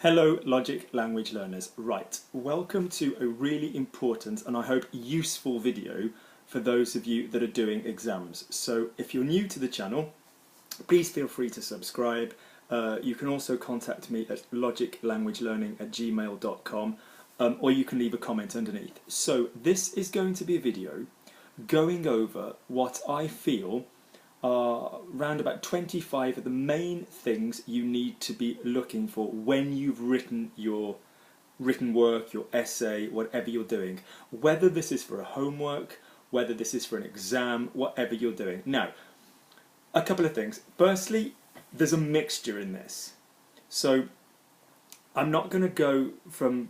Hello Logic language learners. Right, welcome to a really important and I hope useful video for those of you that are doing exams. So if you're new to the channel, please feel free to subscribe. You can also contact me at logiclanguagelearning@gmail.com or you can leave a comment underneath. So this is going to be a video going over what I feel are around about 25 of the main things you need to be looking for when you've written your written work, your essay, whatever you're doing. Whether this is for a homework, whether this is for an exam, whatever you're doing. Now, a couple of things. Firstly, there's a mixture in this. So I'm not going to go from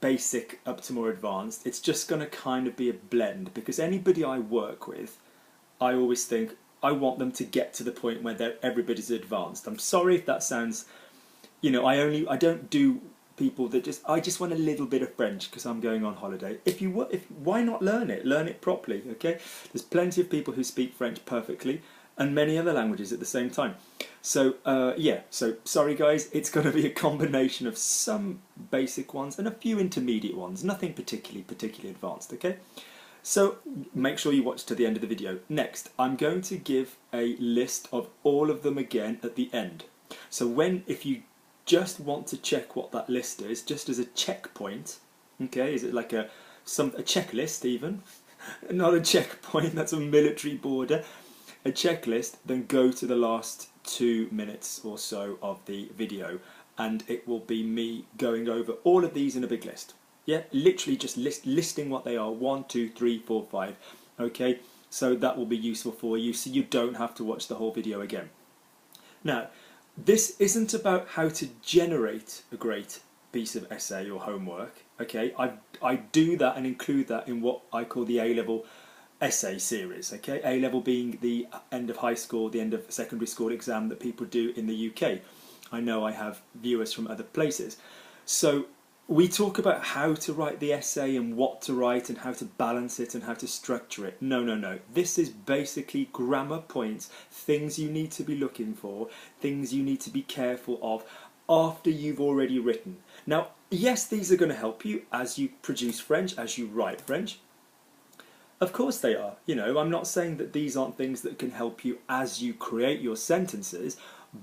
basic up to more advanced. It's just going to kind of be a blend, because anybody I work with, I always think, I want them to get to the point where everybody's advanced. I'm sorry if that sounds, you know, I don't do people that I just want a little bit of French because I'm going on holiday. Why not learn it? Learn it properly, okay? There's plenty of people who speak French perfectly and many other languages at the same time. So, yeah, so sorry guys, it's going to be a combination of some basic ones and a few intermediate ones, nothing particularly advanced, okay? So make sure you watch to the end of the video. Next, I'm going to give a list of all of them again at the end. So if you just want to check what that list is, just as a checkpoint, okay, is it like a checklist even? Not a checkpoint, that's a military border. A checklist, then go to the last 2 minutes or so of the video and it will be me going over all of these in a big list. Yeah, literally just listing what they are, 1, 2, 3, 4, 5, okay? So that will be useful for you, so you don't have to watch the whole video again. Now, this isn't about how to generate a great piece of essay or homework, okay? I do that and include that in what I call the A-level essay series, okay? A-level being the end of high school, the end of secondary school exam that people do in the UK. I know I have viewers from other places. So we talk about how to write the essay and what to write and how to balance it and how to structure it. No. This is basically grammar points, things you need to be looking for, things you need to be careful of after you've already written. Now, yes, these are going to help you as you produce French, as you write French. Of course they are. You know, I'm not saying that these aren't things that can help you as you create your sentences,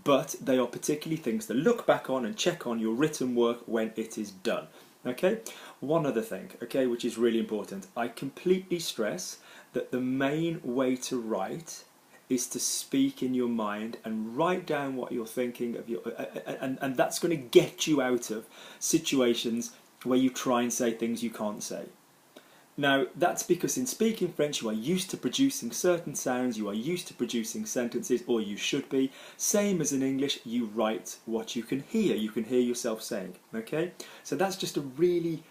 but they are particularly things to look back on and check on your written work when it is done. Okay? One other thing, okay, which is really important. I completely stress that the main way to write is to speak in your mind and write down what you're thinking of and that's going to get you out of situations where you try and say things you can't say. Now, that's because in speaking French you are used to producing certain sounds, you are used to producing sentences, or you should be. Same as in English, you write what you can hear yourself saying, okay? So that's just a really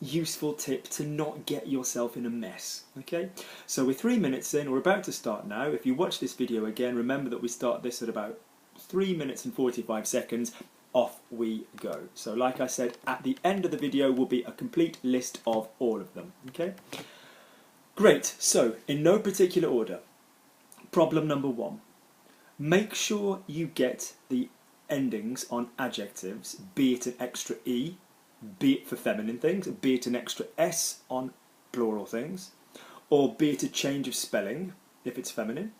useful tip to not get yourself in a mess, okay? So we're 3 minutes in, we're about to start now. If you watch this video again, remember that we start this at about 3 minutes and 45 seconds. Off we go. So like I said, at the end of the video will be a complete list of all of them, okay? Great, so in no particular order, problem number 1. Make sure you get the endings on adjectives, be it an extra E, be it for feminine things, be it an extra S on plural things, or be it a change of spelling if it's feminine,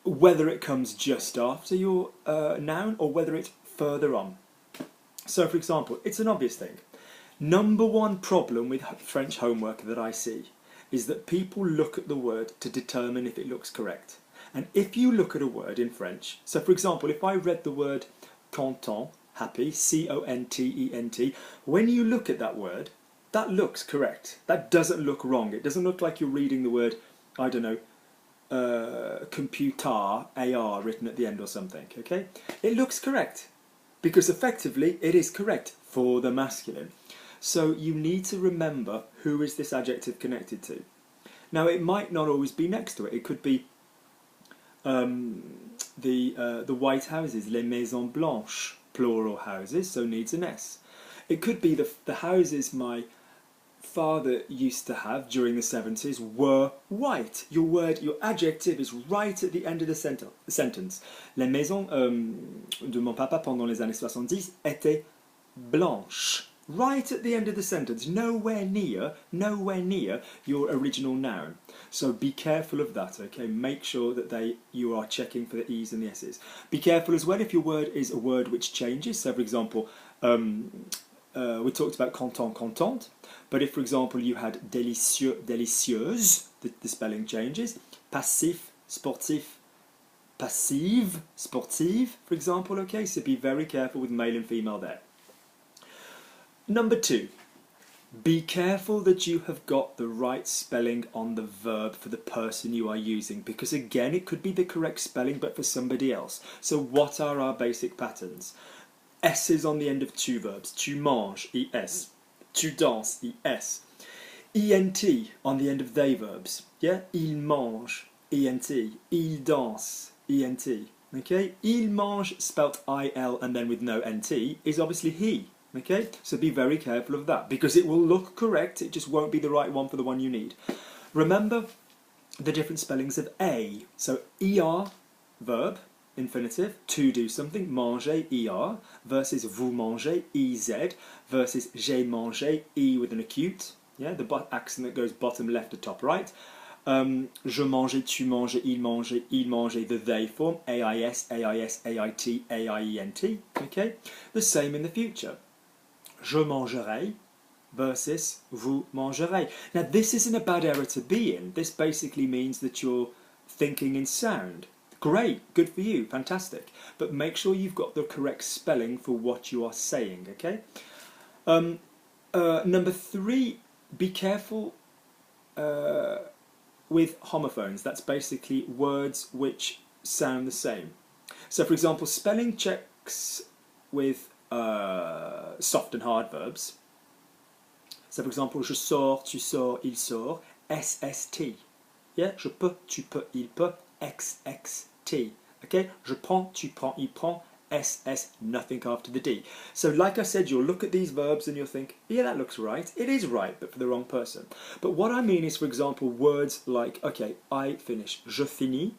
whether it comes just after your noun or whether it's further on. So for example, it's an obvious thing. Number one problem with French homework that I see is that people look at the word to determine if it looks correct. And if you look at a word in French, so for example, if I read the word content, happy, C-O-N-T-E-N-T, when you look at that word, that looks correct. That doesn't look wrong. It doesn't look like you're reading the word, I don't know, computer, AR written at the end or something, okay? It looks correct. Because effectively it is correct for the masculine. So you need to remember who is this adjective connected to. Now it might not always be next to it. It could be the white houses, les maisons blanches, plural houses, so needs an S. It could be the houses my father used to have during the 70s were white. Your adjective is right at the end of the sentence. Les maisons de mon papa pendant les années 70 étaient blanche. Right at the end of the sentence, nowhere near your original noun. So be careful of that, okay? Make sure that you are checking for the E's and the S's. Be careful as well if your word is a word which changes. So for example, we talked about content, contente, but if for example you had délicieux, délicieuse, the spelling changes. Passif, sportif, passive, sportive, for example, okay? So be very careful with male and female there. Number 2, be careful that you have got the right spelling on the verb for the person you are using, because again it could be the correct spelling but for somebody else. So what are our basic patterns? S is on the end of two verbs. Tu manges, es. Tu danses, es. ent on the end of they verbs. Yeah, il mange, ent. Il danse, ent. Okay, il mange spelt il and then with no nt is obviously he. Okay, so be very careful of that because it will look correct, it just won't be the right one for the one you need. Remember the different spellings of a. So er, verb, infinitive, to do something, manger, er, versus vous mangez, ez, versus j'ai mangé, e with an acute, yeah, the accent that goes bottom left to top right. Je mangeais, tu mangeais, il mangeait, the they form, ais, ait, aient, okay? The same in the future. Je mangerai versus vous mangerez. Now this isn't a bad error to be in. This basically means that you're thinking in sound. Great, good for you, fantastic. But make sure you've got the correct spelling for what you are saying, okay? Number 3, be careful with homophones. That's basically words which sound the same. So for example, spelling checks with soft and hard verbs. So for example, je sors, tu sors, il sort, SST. Yeah, je peux, tu peux, il peut, XXT. Okay, je prends, tu prends, il prend, SS, nothing after the D. So like I said, you'll look at these verbs and you'll think, yeah, that looks right. It is right, but for the wrong person. But what I mean is, for example, words like, okay, I finish. Je finis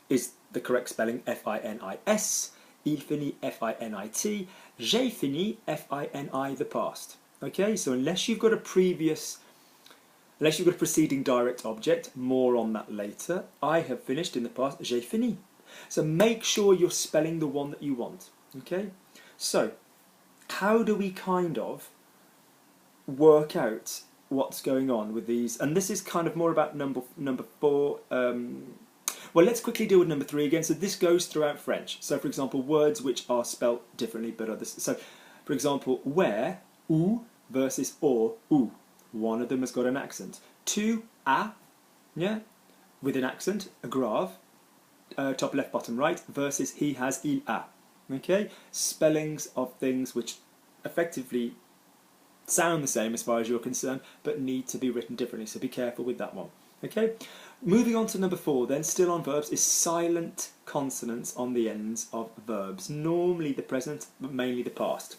is the correct spelling, F-I-N-I-S. Il finit, F-I-N-I-T. J'ai fini, F-I-N-I, the past. Okay, so unless you've got a preceding direct object, more on that later. I have finished in the past, j'ai fini. So make sure you're spelling the one that you want. Okay, so how do we kind of work out what's going on with these? And this is kind of more about number 4. Well, let's quickly deal with number 3 again. So this goes throughout French. So for example, words which are spelt differently but others. So for example, where, où versus or, ou. One of them has got an accent. Tu as, yeah, with an accent, a grave, top left, bottom right, versus he has, il a. Okay, spellings of things which effectively sound the same as far as you're concerned, but need to be written differently. So be careful with that one. Okay, moving on to number 4, then still on verbs, is silent consonants on the ends of verbs. Normally the present, but mainly the past.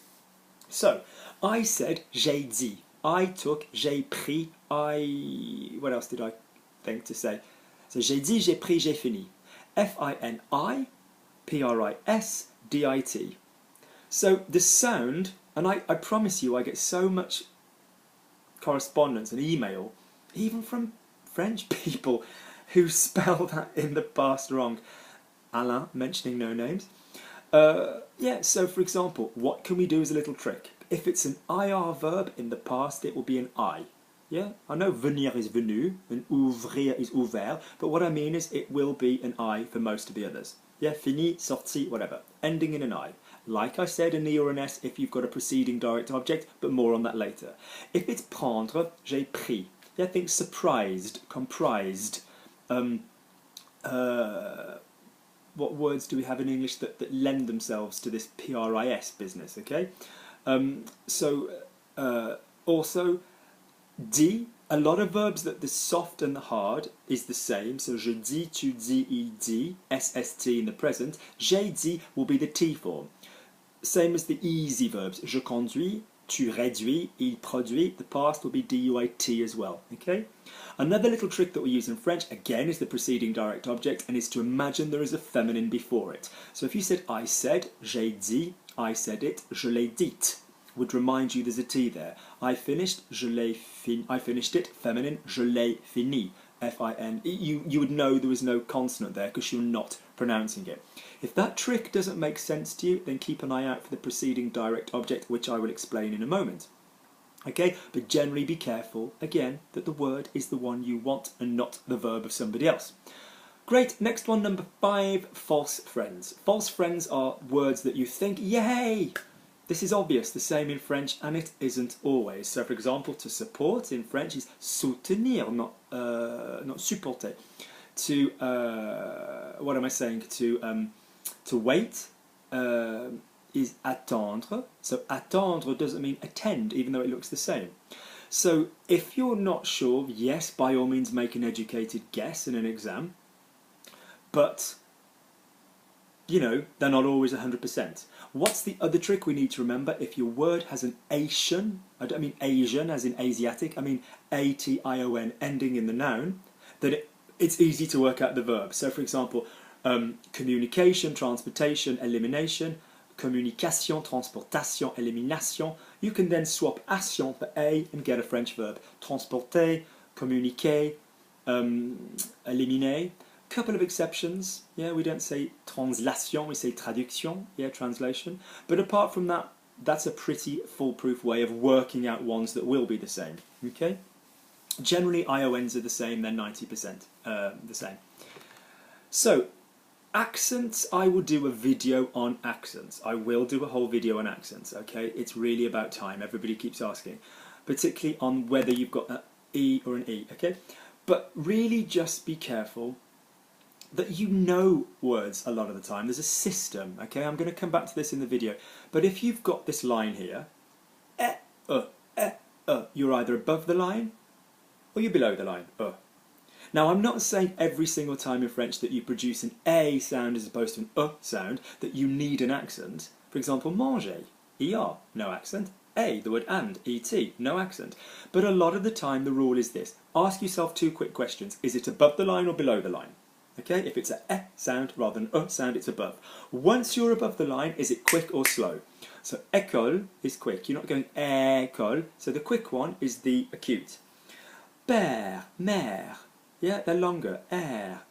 So, I said, j'ai dit. I took, j'ai pris, what else did I think to say? So, j'ai dit, j'ai pris, j'ai fini. F-I-N-I, P-R-I-S, D-I-T. So, the sound, and I promise you I get so much correspondence and email, even from French people who spell that in the past wrong. Alain, mentioning no names. Yeah, so for example, what can we do as a little trick? If it's an IR verb in the past, it will be an I. Yeah, I know venir is venu and ouvrir is ouvert, but what I mean is it will be an I for most of the others. Yeah, fini, sorti, whatever, ending in an I. Like I said, an E or an S if you've got a preceding direct object, but more on that later. If it's prendre, j'ai pris. Yeah, think surprised, comprised. What words do we have in English that lend themselves to this PRIS business, okay? Also, dit, a lot of verbs that the soft and the hard is the same. So, je dis, tu dis, il dit, SST in the present. J'ai dit will be the T form. Same as the easy verbs. Je conduis, tu réduis, il produit. The past will be DUIT as well, okay? Another little trick that we use in French, again, is the preceding direct object, and is to imagine there is a feminine before it. So if you said I said, j'ai dit, I said it, je l'ai dit. would remind you there's a T there. I finished, je l'ai fin. I finished it, feminine, je l'ai fini, F-I-N. You would know there was no consonant there because you're not pronouncing it. If that trick doesn't make sense to you, then keep an eye out for the preceding direct object, which I will explain in a moment. Okay, but generally be careful, again, that the word is the one you want and not the verb of somebody else. Great, next one, number 5, false friends. False friends are words that you think, yay! This is obvious, the same in French, and it isn't always. So, for example, to support in French is soutenir, not supporte. To, what am I saying? To wait is attendre. So attendre doesn't mean attend, even though it looks the same. So if you're not sure, yes, by all means make an educated guess in an exam, but, you know, they're not always 100%. What's the other trick we need to remember? If your word has an Asian, I don't mean Asian as in Asiatic, I mean A-T-I-O-N ending in the noun, then it's easy to work out the verb. So for example, communication, transportation, elimination, communication, transportation, élimination. You can then swap ation for a and get a French verb. Transporter, communiquer, éliminer. Couple of exceptions. Yeah, we don't say translation, we say traduction. Yeah, translation. But apart from that, that's a pretty foolproof way of working out ones that will be the same. Okay. Generally, IONs are the same. They're 90% the same. So. Accents, I will do a video on accents. I will do a whole video on accents, okay? It's really about time. Everybody keeps asking. Particularly on whether you've got an E or an E, okay? But really just be careful that you know words a lot of the time. There's a system, okay? I'm going to come back to this in the video. But if you've got this line here, you're either above the line or you're below the line, Now, I'm not saying every single time in French that you produce an A sound as opposed to an sound that you need an accent. For example, manger, ER, no accent. A, the word and, ET, no accent. But a lot of the time the rule is this. Ask yourself 2 quick questions. Is it above the line or below the line? Okay, if it's a sound rather than an sound, it's above. Once you're above the line, is it quick or slow? So école is quick. You're not going école. So the quick one is the acute. Père, mère. Yeah, they're longer.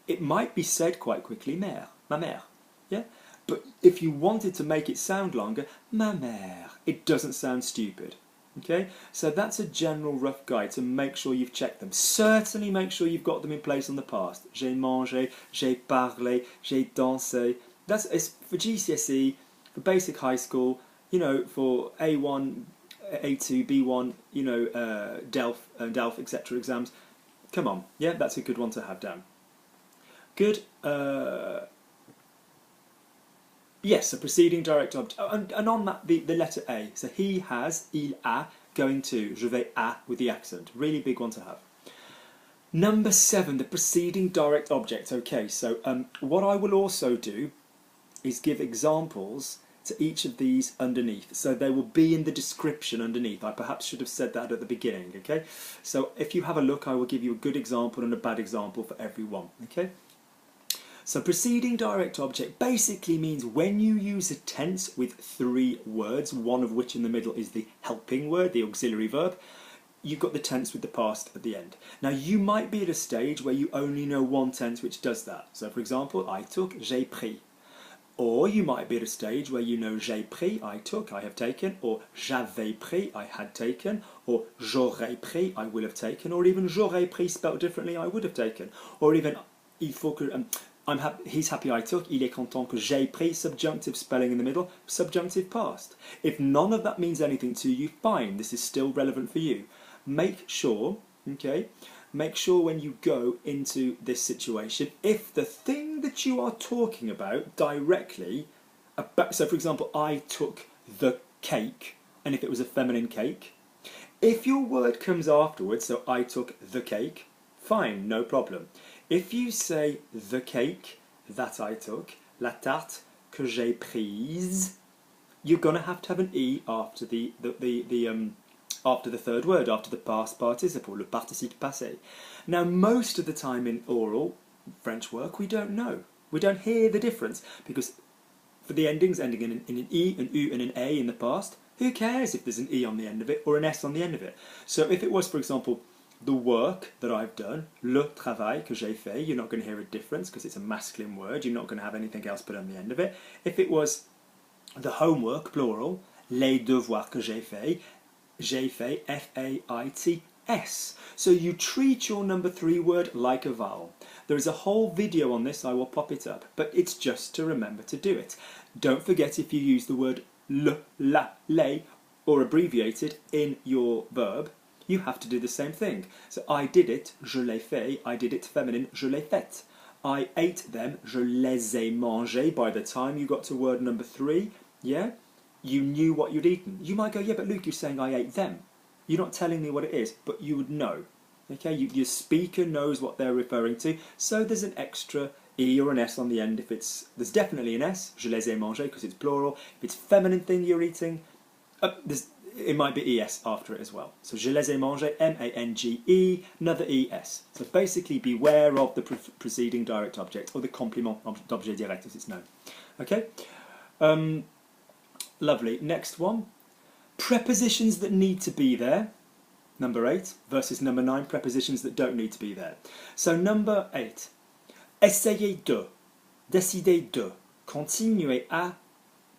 It might be said quite quickly, mère, ma mère. Yeah, but if you wanted to make it sound longer, ma mère, it doesn't sound stupid. Okay, so that's a general rough guide to make sure you've checked them. Certainly make sure you've got them in place on the past. J'ai mangé, j'ai parlé, j'ai dansé. It's for GCSE, for basic high school. You know, for A1, A2, B1. You know, DELF, etc. exams. Come on, yeah, that's a good one to have down. Good. Yes, a preceding direct object. And on that, the letter A. So he has, il a, going to, je vais à with the accent. Really big one to have. Number 7, the preceding direct object. Okay, so what I will also do is give examples to each of these underneath. So they will be in the description underneath. I perhaps should have said that at the beginning, okay? So if you have a look, I will give you a good example and a bad example for every one, okay? So preceding direct object basically means when you use a tense with 3 words, one of which in the middle is the helping word, the auxiliary verb, you've got the tense with the past at the end. Now you might be at a stage where you only know one tense which does that. So for example, I took, j'ai pris. Or you might be at a stage where you know j'ai pris, I took, I have taken, or j'avais pris, I had taken, or j'aurais pris, I will have taken, or even j'aurais pris spelled differently, I would have taken, or even il faut que, he's happy I took, il est content que j'ai pris, subjunctive spelling in the middle, subjunctive past. If none of that means anything to you, fine, this is still relevant for you. Make sure, okay, make sure when you go into this situation, if the thing that you are talking about directly, so for example, I took the cake, and if it was a feminine cake, if your word comes afterwards, so I took the cake, fine, no problem. If you say the cake that I took, la tarte que j'ai prise, you're going to have an E after after the third word, after the past participle, le participe passé. Now, most of the time in oral French work, we don't know. We don't hear the difference because for the endings ending in an E, an U and an A in the past, Who cares if there's an E on the end of it or an S on the end of it? So if it was, for example, the work that I've done, le travail que j'ai fait, you're not going to hear a difference because it's a masculine word. You're not going to have anything else put on the end of it. If it was the homework, plural, les devoirs que j'ai fait, F-A-I-T-S. So you treat your number 3 word like a vowel. There is a whole video on this, I will pop it up, but it's just to remember to do it. Don't forget if you use the word le, la, les, or abbreviated in your verb, you have to do the same thing. So I did it, je l'ai fait. I did it feminine, je l'ai fait. I ate them, je les ai mangés. By the time you got to word number 3, yeah, you knew what you'd eaten. You might go, yeah, but Luke, you're saying I ate them. You're not telling me what it is, but you would know. Okay, your speaker knows what they're referring to, so there's an extra E or an S on the end. If it's, there's definitely an S, je les ai mangés, because it's plural. If it's feminine thing you're eating, it might be ES after it as well. So je les ai mangés, M-A-N-G-E, another E-S. So basically beware of the preceding direct object, or the complément d'objet direct as it's known. Okay, lovely. Next one, prepositions that need to be there. Number 8 versus number 9, prepositions that don't need to be there. So number 8, essayer de, décider de, continuer à,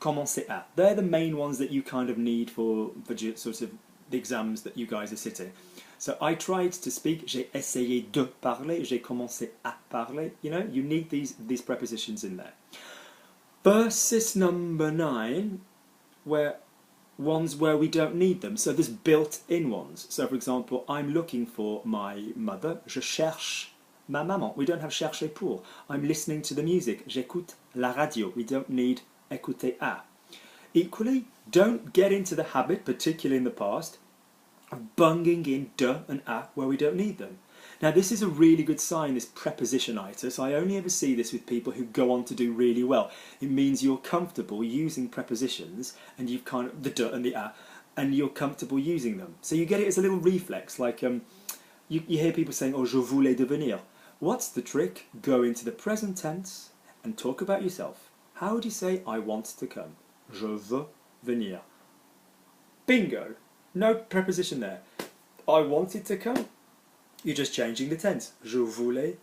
commencer à. They're the main ones that you kind of need for sort of the exams that you guys are sitting. So I tried to speak, j'ai essayé de parler, j'ai commencé à parler. You know, you need these prepositions in there. Versus number 9, where ones where we don't need them. So there's built-in ones. So for example, I'm looking for my mother. Je cherche ma maman. We don't have chercher pour. I'm listening to the music. J'écoute la radio. We don't need écouter à. Equally, don't get into the habit, particularly in the past, of bunging in de and à where we don't need them. Now this is a really good sign, this prepositionitis. I only ever see this with people who go on to do really well. It means you're comfortable using prepositions, and you've kind of, the de and the à, and you're comfortable using them. So you get it as a little reflex, like you hear people saying, oh, je voulais devenir. What's the trick? Go into the present tense and talk about yourself. How would you say, I want to come? Je veux venir. Bingo! No preposition there. I wanted to come. You're just changing the tense. Je voulais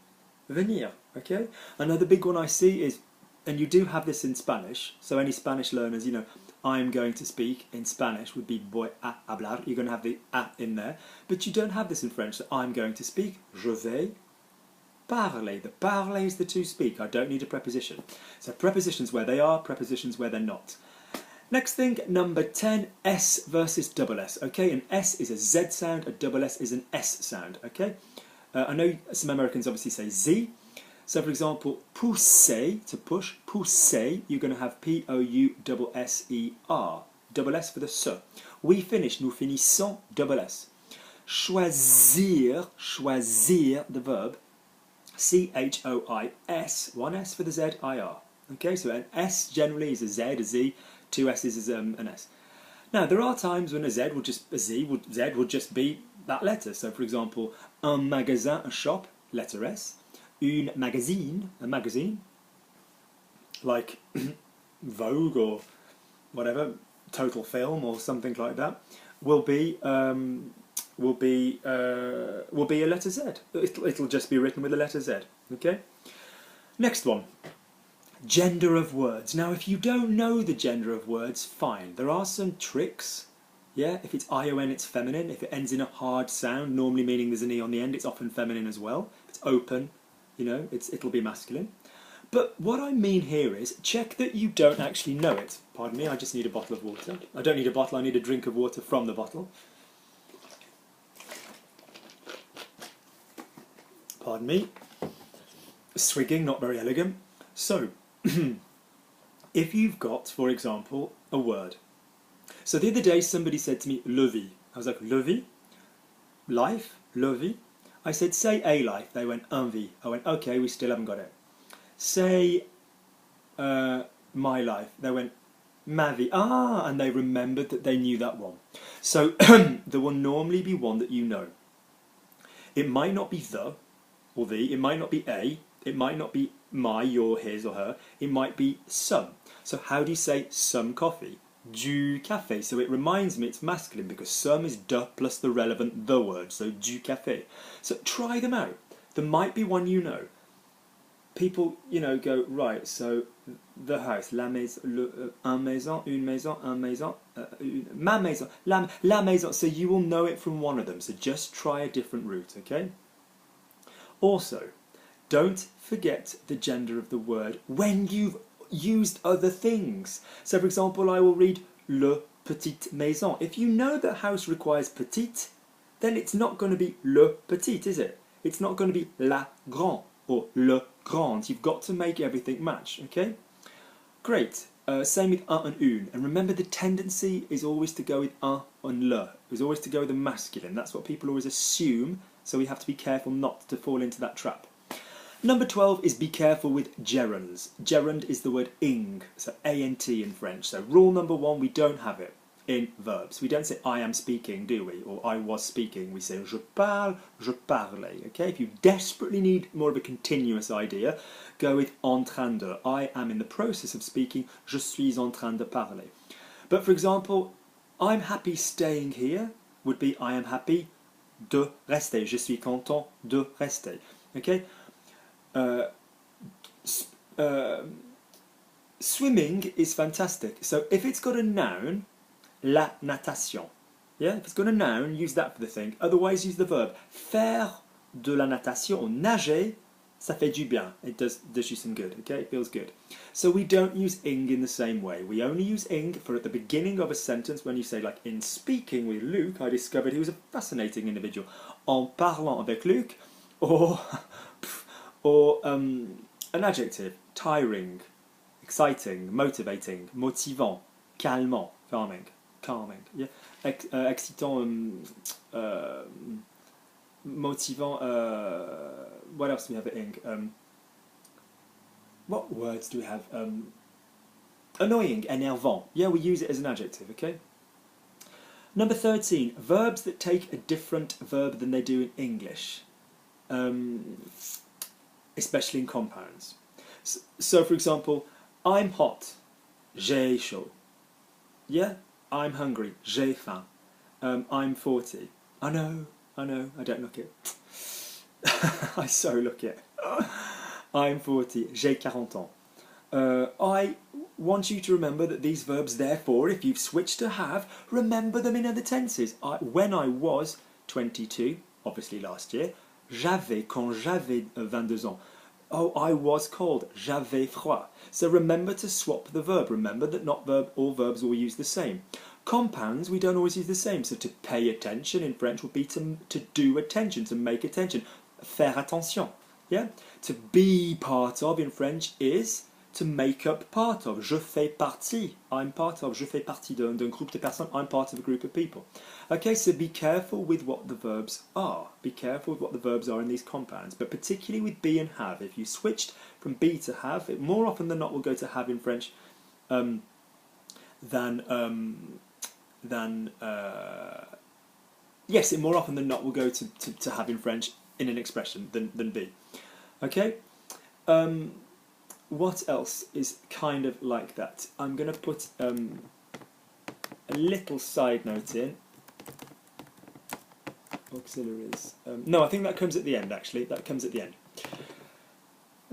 venir. Okay? Another big one I see is, and you do have this in Spanish, so any Spanish learners, you know, I'm going to speak in Spanish would be voy a hablar. You're going to have the a in there. But you don't have this in French, so I'm going to speak. Je vais parler. The parler is the to speak. I don't need a preposition. So prepositions where they are, prepositions where they're not. Next thing, number 10, S versus double S. Okay, an S is a Z sound, a double S is an S sound. Okay, I know some Americans obviously say Z. So for example, pousser, to push, pousser, you're going to have P-O-U-S-S-E-R. Double S for the S. We finish, nous finissons, double S. Choisir, choisir, the verb, C-H-O-I-S, one S for the Z, I-R. Okay, so an S generally is a Z, a Z, two S's is an S. Now, there are times when a Z would just just be that letter. So, for example, un magasin, a shop, letter S. Une magazine, a magazine, like Vogue or whatever, Total Film or something like that, will be a letter Z. It'll just be written with a letter Z. Okay. Next one. Gender of words. Now, if you don't know the gender of words, fine. There are some tricks. Yeah, if it's I-O-N, it's feminine. If it ends in a hard sound, normally meaning there's an E on the end, it's often feminine as well. If it's open, you know, it'll be masculine. But what I mean here is, check that you don't actually know it. Pardon me, I just need a bottle of water. I don't need a bottle, I need a drink of water from the bottle. Pardon me. Swigging, not very elegant. So, if you've got, for example, a word. So the other day somebody said to me, le vie. I was like, le vie? Life? Le vie? I said, say a life. They went, un vie. I went, okay, we still haven't got it. Say my life. They went, ma vie. Ah, and they remembered that they knew that one. So there will normally be one that you know. It might not be the or the. It might not be a. It might not be my, your, his or her. It might be some. So how do you say some coffee? du café. So it reminds me it's masculine because some is de plus the relevant the word, so du café. So try them out. There might be one you know. People, go, right, so the house, la maison, un maison, une maison, un maison, ma maison, la maison. So you will know it from one of them. So just try a different route, okay? Also, don't forget the gender of the word when you've used other things. So for example, I will read le petite maison. If you know that house requires petite, then it's not going to be le petit, is it? It's not going to be la grande or le grand. You've got to make everything match, okay? Great. Same with un and une. And remember, the tendency is always to go with un and le. It's always to go with the masculine. That's what people always assume, so we have to be careful not to fall into that trap. Number 12 is be careful with gerunds. Gerund is the word ing, so A-N-T in French. So rule number 1, we don't have it in verbs. We don't say I am speaking, do we? Or I was speaking. We say je parle, je parlais. Okay? If you desperately need more of a continuous idea, go with en train de. I am in the process of speaking. Je suis en train de parler. But for example, I'm happy staying here would be I am happy de rester. Je suis content de rester. Okay? Swimming is fantastic. So if it's got a noun, la natation. Yeah, if it's got a noun, use that for the thing. Otherwise, use the verb. Faire de la natation, or nager, ça fait du bien. It does you some good, okay? It feels good. So we don't use ing in the same way. We only use ing for at the beginning of a sentence when you say, like, in speaking with Luke, I discovered he was a fascinating individual. En parlant avec Luc, or an adjective, tiring, exciting, motivating, motivant, calmant, calming, yeah, excitant, motivant, what else do we have at ing? What words do we have? Annoying, énervant, yeah, we use it as an adjective, okay? Number 13, verbs that take a different verb than they do in English. Especially in compounds. So for example, I'm hot, j'ai chaud. Yeah, I'm hungry, j'ai faim. I'm 40. I know, I don't look it. I so look it. I'm 40, j'ai 40 ans. I want you to remember that these verbs, therefore, if you've switched to have, remember them in other tenses. When I was 22, obviously last year, quand j'avais 22 ans. Oh, I was cold. J'avais froid. So remember to swap the verb. Remember that not all verbs will use the same. Compounds, we don't always use the same. So to pay attention in French would be to do attention, to make attention. Faire attention. Yeah? To be part of in French is to make up part of. Je fais partie. I'm part of. Je fais partie d'un groupe de personnes. I'm part of a group of people. Okay, so be careful with what the verbs are. Be careful with what the verbs are in these compounds, but particularly with be and have. If you switched from be to have, it more often than not will go to have in French yes, it more often than not will go to have in French in an expression than be. Okay? What else is kind of like that? I'm going to put a little side note in. Auxiliaries. No, I think that comes at the end, actually. That comes at the end.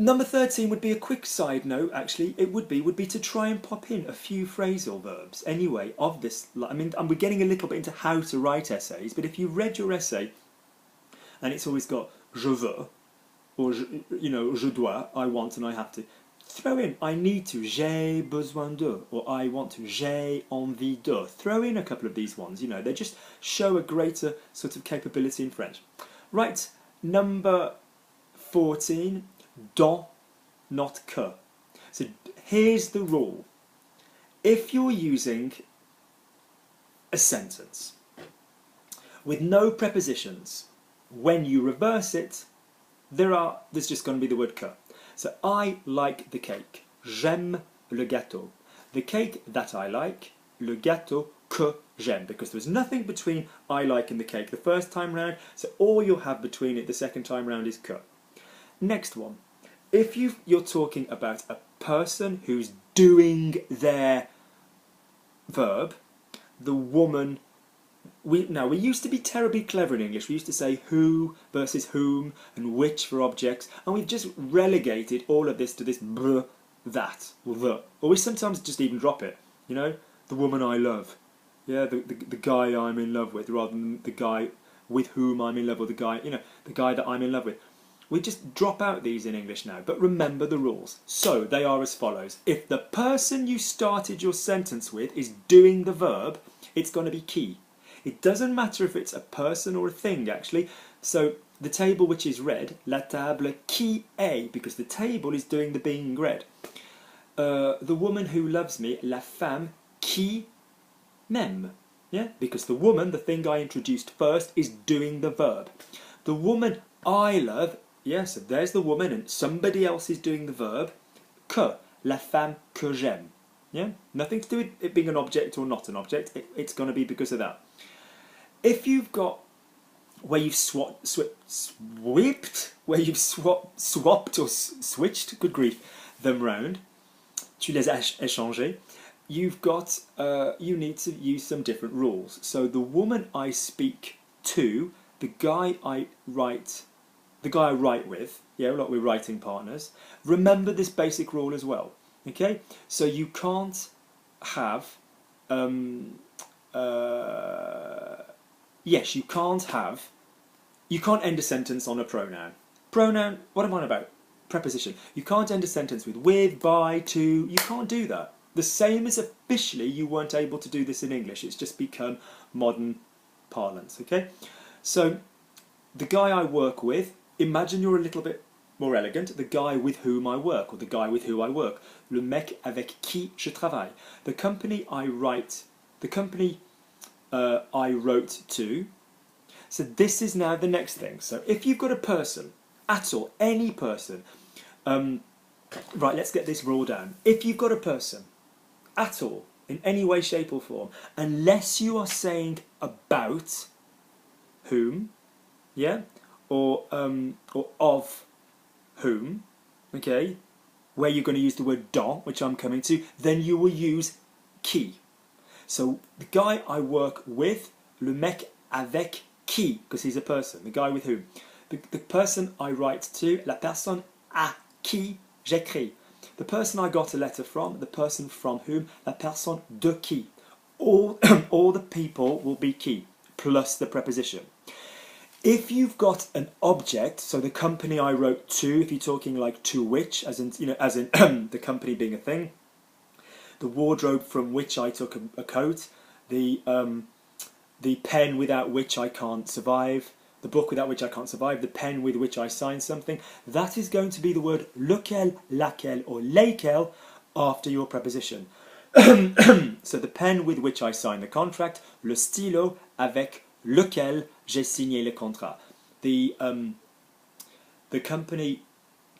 Number 13 would be a quick side note, actually. It would be to try and pop in a few phrasal verbs, anyway, of this. I mean, we're getting a little bit into how to write essays, but if you read your essay, and it's always got je veux, or, je dois, I want and I have to, throw in I need to, j'ai besoin de, or I want to, j'ai envie de. Throw in a couple of these ones, they just show a greater sort of capability in French. Right, number 14, dans, not que. So here's the rule. If you're using a sentence with no prepositions, when you reverse it, there's just going to be the word que. So I like the cake. J'aime le gâteau. The cake that I like, le gâteau que j'aime. Because there's nothing between I like and the cake the first time round, so all you'll have between it the second time round is que. Next one. If you're talking about a person who's doing their verb, the woman. We used to be terribly clever in English. We used to say who versus whom and which for objects, and we've just relegated all of this to this br, that, or the. Or we sometimes just even drop it. You know, the woman I love. Yeah, the guy I'm in love with, rather than the guy with whom I'm in love, or the guy, you know, the guy that I'm in love with. We just drop out these in English now, but remember the rules. So they are as follows. If the person you started your sentence with is doing the verb, it's going to be qui. It doesn't matter if it's a person or a thing, actually. So the table which is read, la table qui est, because the table is doing the being read. The woman who loves me, la femme qui m'aime. Yeah, because the woman, the thing I introduced first, is doing the verb. The woman I love, yes, so there's the woman and somebody else is doing the verb. Que, la femme que j'aime. Yeah, nothing to do with it being an object or not an object. It's going to be because of that. If you've got where you've swapped or switched, good grief, them round, tu les as échangés, you've got, you need to use some different rules. So the woman I speak to, the guy I write with, yeah, like we're writing partners, remember this basic rule as well, okay? So you can't have, yes, you can't end a sentence on a pronoun. Pronoun, what am I on about? Preposition. You can't end a sentence with, by, to, you can't do that. The same as officially you weren't able to do this in English, it's just become modern parlance, okay? So, the guy I work with, imagine you're a little bit more elegant, the guy with whom I work, or the guy with who I work. Le mec avec qui je travaille. The company I wrote to. So this is now the next thing. So if you've got a person, at all, any person, right, let's get this rule down. If you've got a person, at all, in any way, shape or form, unless you are saying about whom, yeah, or of whom, okay, where you're going to use the word dans, which I'm coming to, then you will use qui. So the guy I work with, le mec avec qui, because he's a person, the guy with whom. The person I write to, la personne à qui j'écris. The person I got a letter from, the person from whom, la personne de qui. All the people will be qui, plus the preposition. If you've got an object, so the company I wrote to, if you're talking like to which, as in the company being a thing, the wardrobe from which I took a coat, the pen without which I can't survive, the book without which I can't survive, the pen with which I sign something, that is going to be the word lequel, laquelle, or lesquels after your preposition. So the pen with which I sign the contract, le stylo avec lequel j'ai signé le contrat. The company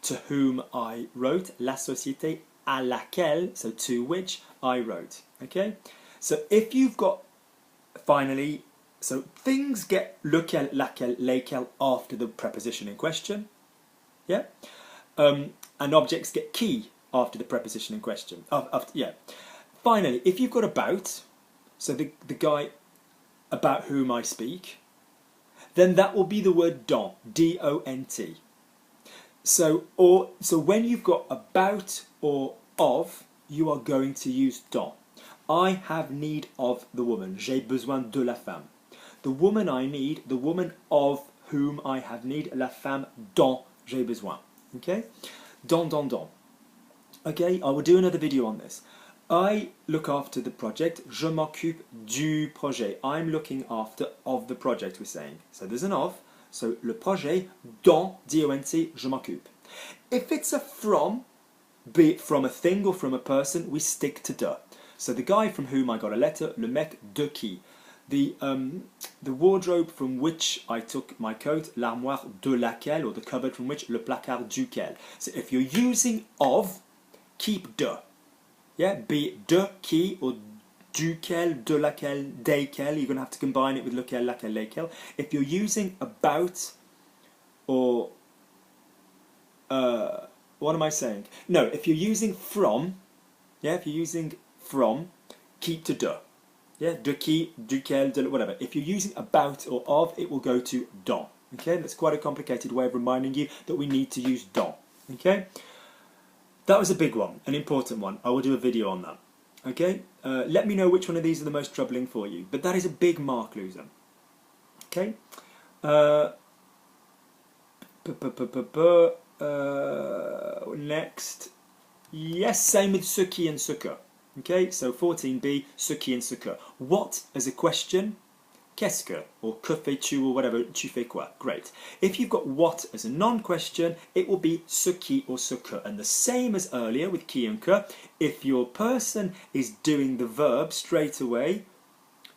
to whom I wrote, la société à laquelle, so to which I wrote. Okay? So if you've got, finally, so things get lequel, laquelle, lesquels after the preposition in question. Yeah? And objects get qui after the preposition in question. Yeah. Finally, if you've got about, so the guy about whom I speak, then that will be the word dans, D-O-N-T. So when you've got about or of, you are going to use dans. I have need of the woman. J'ai besoin de la femme. The woman I need, the woman of whom I have need, la femme dont j'ai besoin. Okay? Dans. Okay, I will do another video on this. I look after the project. Je m'occupe du projet. I'm looking after of the project, we're saying. So there's an of. So le projet dont, D-O-N-T, je m'occupe. If it's a from, be it from a thing or from a person, we stick to de. So the guy from whom I got a letter, le mec de qui. The wardrobe from which I took my coat, l'armoire de laquelle, or the cupboard from which, le placard duquel. So if you're using of, keep de. Yeah, be it de qui or duquel, de laquelle, desquels, you're going to have to combine it with lequel, laquelle, lesquels. If you're using about or, what am I saying? No, if you're using from, yeah, if you're using from, qui to de. Yeah, de qui, duquel, de whatever. If you're using about or of, it will go to dans. Okay, that's quite a complicated way of reminding you that we need to use dans. Okay, that was a big one, an important one. I will do a video on that. Okay, let me know which one of these are the most troubling for you. But that is a big mark loser. Okay. Next. Yes, same with ce qui and ce que. Okay, so 14b, ce qui and ce que. What as a question? Qu'est-ce que? Or que fais-tu or whatever, tu fais quoi? Great. If you've got what as a non-question, it will be ce qui or ce que. And the same as earlier with qui and que, if your person is doing the verb straight away,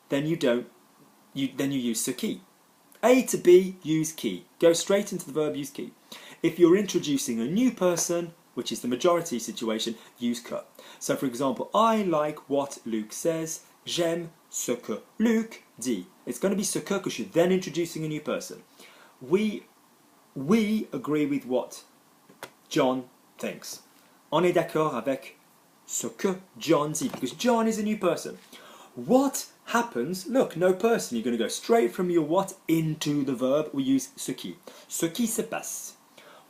then you use ce qui. A to B, use qui. Go straight into the verb, use qui. If you're introducing a new person, which is the majority situation, use que. So for example, I like what Luke says. J'aime ce que Luc dit. It's going to be ce que because you're then introducing a new person. We agree with what John thinks. On est d'accord avec ce que John dit because John is a new person. What happens? Look, no person. You're going to go straight from your what into the verb. We use ce qui. Ce qui se passe.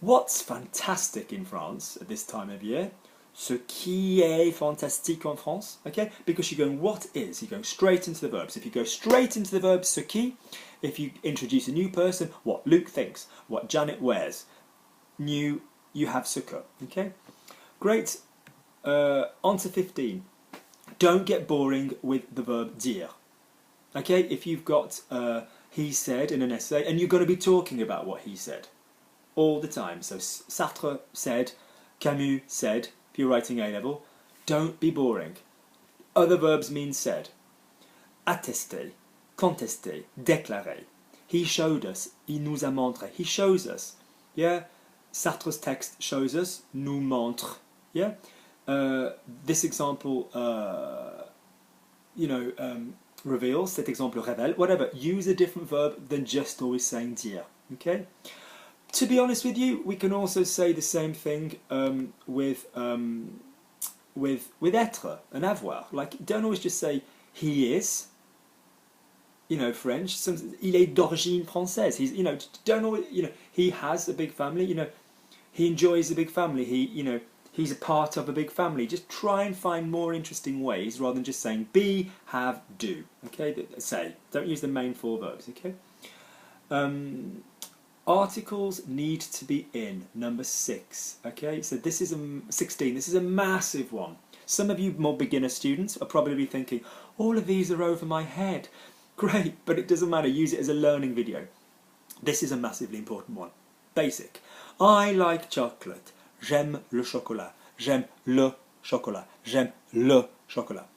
What's fantastic in France at this time of year? Ce qui est fantastique en France, okay? Because you're going what is, you're going straight into the verbs. If you go straight into the verb ce qui, if you introduce a new person, what Luke thinks, what Janet wears, new, you have ce que, okay? Great. On to 15. Don't get boring with the verb dire. Okay, if you've got he said in an essay, and you're going to be talking about what he said all the time. So Sartre said, Camus said, if you're writing A-level, don't be boring. Other verbs mean said. Attester, contester, déclarer. He showed us, il nous a montré. He shows us. Yeah, Sartre's text shows us, nous montre. Yeah, this example, reveals. Cet exemple révèle. Whatever. Use a different verb than just always saying dire. Okay. To be honest with you, we can also say the same thing with être and avoir. Like, don't always just say he is. You know, French. Il est d'origine française. He's, you know, don't always, you know, he has a big family. You know, he enjoys a big family. He, you know, he's a part of a big family. Just try and find more interesting ways rather than just saying be, have, do. Okay, say. Don't use the main four verbs. Okay. Articles need to be in, number 6. Okay, so this is 16. This is a massive one. Some of you more beginner students are probably thinking, all of these are over my head. Great, but it doesn't matter. Use it as a learning video. This is a massively important one. Basic. I like chocolate. J'aime le chocolat. J'aime le chocolat. J'aime le chocolat.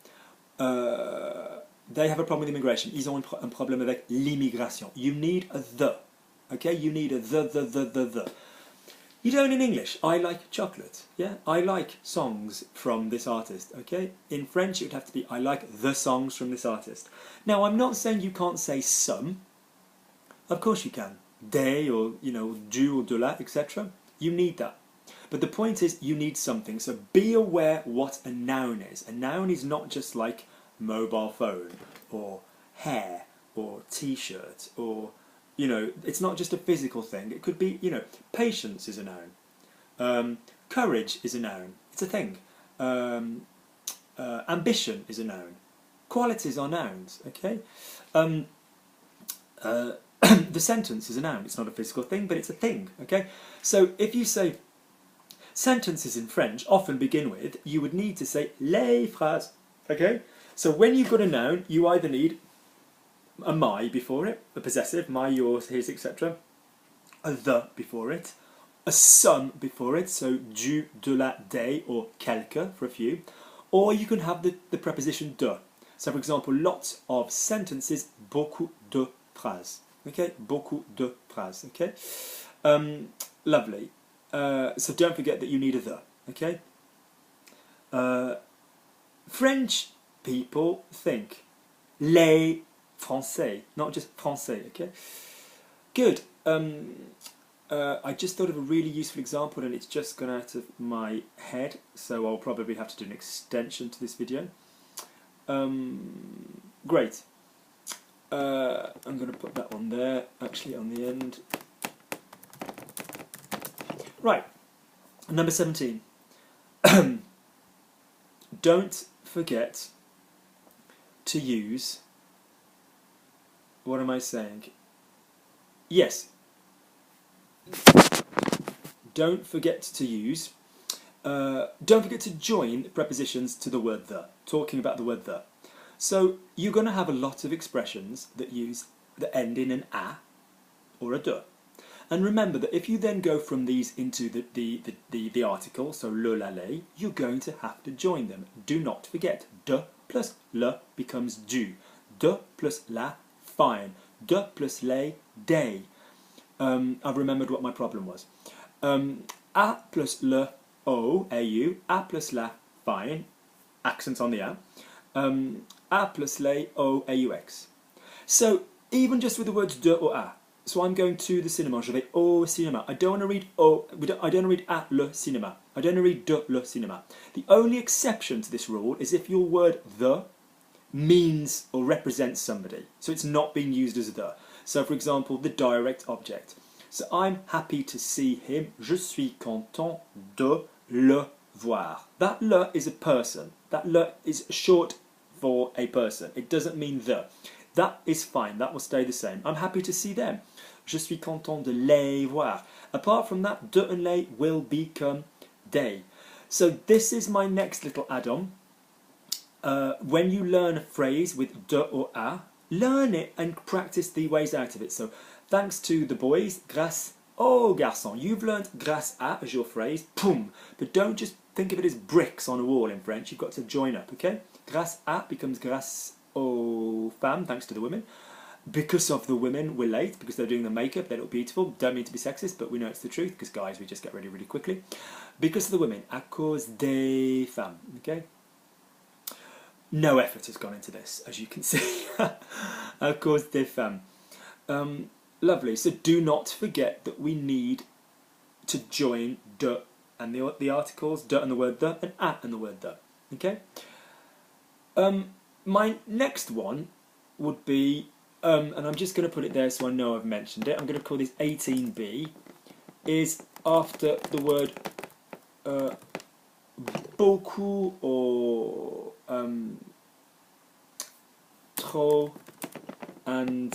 They have a problem with immigration. Ils ont un problème avec l'immigration. You need a the. Okay, you need a the. You don't in English. I like chocolate. Yeah, I like songs from this artist. Okay, in French it would have to be I like the songs from this artist. Now I'm not saying you can't say some. Of course you can. Des or you know du or de la, etc. You need that. But the point is you need something. So be aware what a noun is. A noun is not just like mobile phone or hair or t-shirt or you know, it's not just a physical thing. It could be, you know, patience is a noun. Courage is a noun. It's a thing. Ambition is a noun. Qualities are nouns, okay? The sentence is a noun. It's not a physical thing, but it's a thing, okay? So if you say sentences in French often begin with, you would need to say les phrases, okay? So when you've got a noun, you either need a my before it, a possessive, my, yours, his, etc. A the before it, a some before it, so du, de la, des, or quelque for a few. Or you can have the preposition de. So for example, lots of sentences, beaucoup de phrases. Okay, beaucoup de phrases. Okay, lovely. So don't forget that you need a the. Okay. French people think les Français, not just français, okay? Good. I just thought of a really useful example and it's just gone out of my head, so I'll probably have to do an extension to this video. Great. I'm going to put that one there, actually on the end. Right, number 17. Don't forget to use, what am I saying? Yes. Don't forget to use, don't forget to join prepositions to the word the, talking about the word the. So you're going to have a lot of expressions that end in an a or a de. And remember that if you then go from these into the article, so le, la, les, you're going to have to join them. Do not forget, de plus le becomes du. De plus la, fine. De plus les, day. I've remembered what my problem was. A plus le, o, au, a plus la, fine, accent on the a. A plus les, o, aux. So even just with the words de or a, so I'm going to the cinema, je vais au cinéma. I don't want to read au, I don't want to read à le cinéma. I don't want to read de le cinéma. The only exception to this rule is if your word the means or represents somebody. So it's not being used as the. So for example, the direct object. So I'm happy to see him. Je suis content de le voir. That le is a person. That le is short for a person. It doesn't mean the. That is fine. That will stay the same. I'm happy to see them. Je suis content de les voir. Apart from that, de and les will become they. So this is my next little add-on. When you learn a phrase with de or a, learn it and practice the ways out of it. So thanks to the boys, grâce au garçon. You've learned grâce à as your phrase, boom. But don't just think of it as bricks on a wall in French. You've got to join up, okay? Grâce à becomes grâce aux femmes, thanks to the women. Because of the women, we're late, because they're doing the makeup, they look beautiful. Don't mean to be sexist, but we know it's the truth, because guys, we just get ready really quickly. Because of the women, à cause des femmes, okay? No effort has gone into this, as you can see. À cause des femmes. Lovely, so do not forget that we need to join de and the articles, de and the word the, and at and the word the, okay? My next one would be, and I'm just going to put it there so I know I've mentioned it, I'm going to call this 18b, is after the word beaucoup or trop and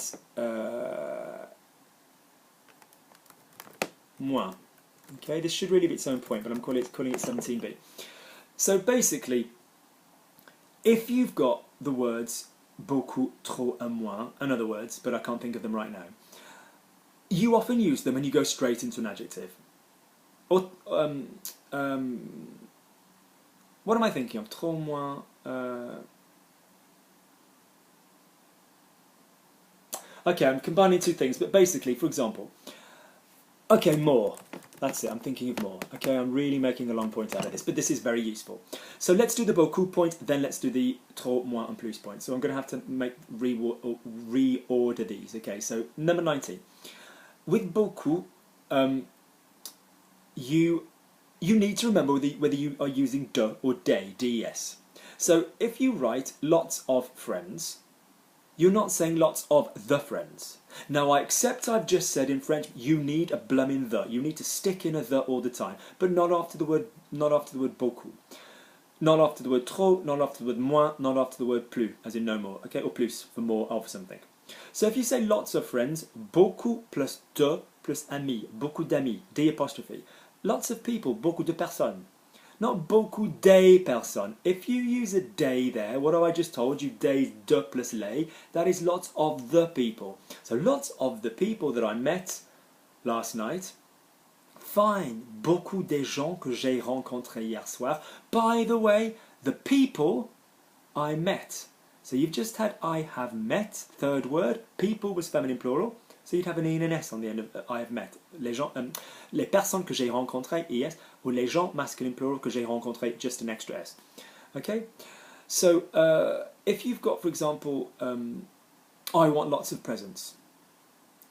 moins. Okay, this should really be its own point, but I'm calling it 17b. So basically, if you've got the words beaucoup, trop, and moins, and other words, but I can't think of them right now, you often use them and you go straight into an adjective. Or, what am I thinking of? Trop, moins. Okay, I'm combining two things, but basically, for example, okay, more. That's it, I'm thinking of more. Okay, I'm really making a long point out of this, but this is very useful. So let's do the beaucoup point, then let's do the trop, moins, and plus point. So I'm going to have to reorder these. Okay, so number 19. With beaucoup, you need to remember whether you are using de or des, des. So if you write lots of friends, you're not saying lots of the friends. Now I accept I've just said in French you need a blooming the. You need to stick in a the all the time, but not after the word beaucoup. Not after the word trop, not after the word moins, not after the word plus, as in no more, okay, or plus for more of something. So if you say lots of friends, beaucoup plus de plus amis, beaucoup d'amis, des apostrophe. Lots of people, beaucoup de personnes. Not beaucoup des personnes. If you use a des there, what have I just told you? Des de plus les. That is lots of the people. So lots of the people that I met last night. Fine. Beaucoup des gens que j'ai rencontrés hier soir. By the way, the people I met. So you've just had I have met, third word. People was feminine plural. So you'd have an E and an S on the end of I have met. Les personnes que j'ai rencontrées, ES, ou les gens masculine plural que j'ai rencontrés, just an extra S. Okay? So if you've got, for example, I want lots of presents.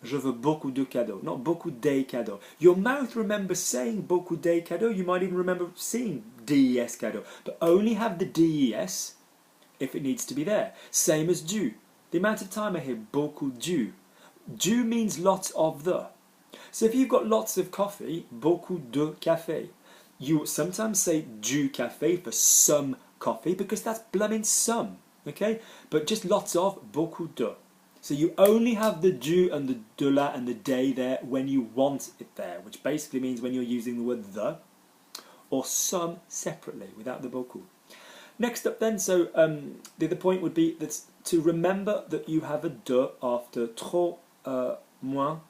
Je veux beaucoup de cadeaux, not beaucoup des cadeaux. Your mouth remembers saying beaucoup des cadeaux. You might even remember seeing DES cadeaux. But only have the DES if it needs to be there. Same as du. The amount of time I hear beaucoup du. Du means lots of the. So if you've got lots of coffee, beaucoup de café. You sometimes say du café for some coffee because that's blooming some, okay? But just lots of, beaucoup de. So you only have the du and the de la and the day there when you want it there, which basically means when you're using the word the or some separately without the beaucoup. Next up then, so the other point would be that to remember that you have a de after trop, moins,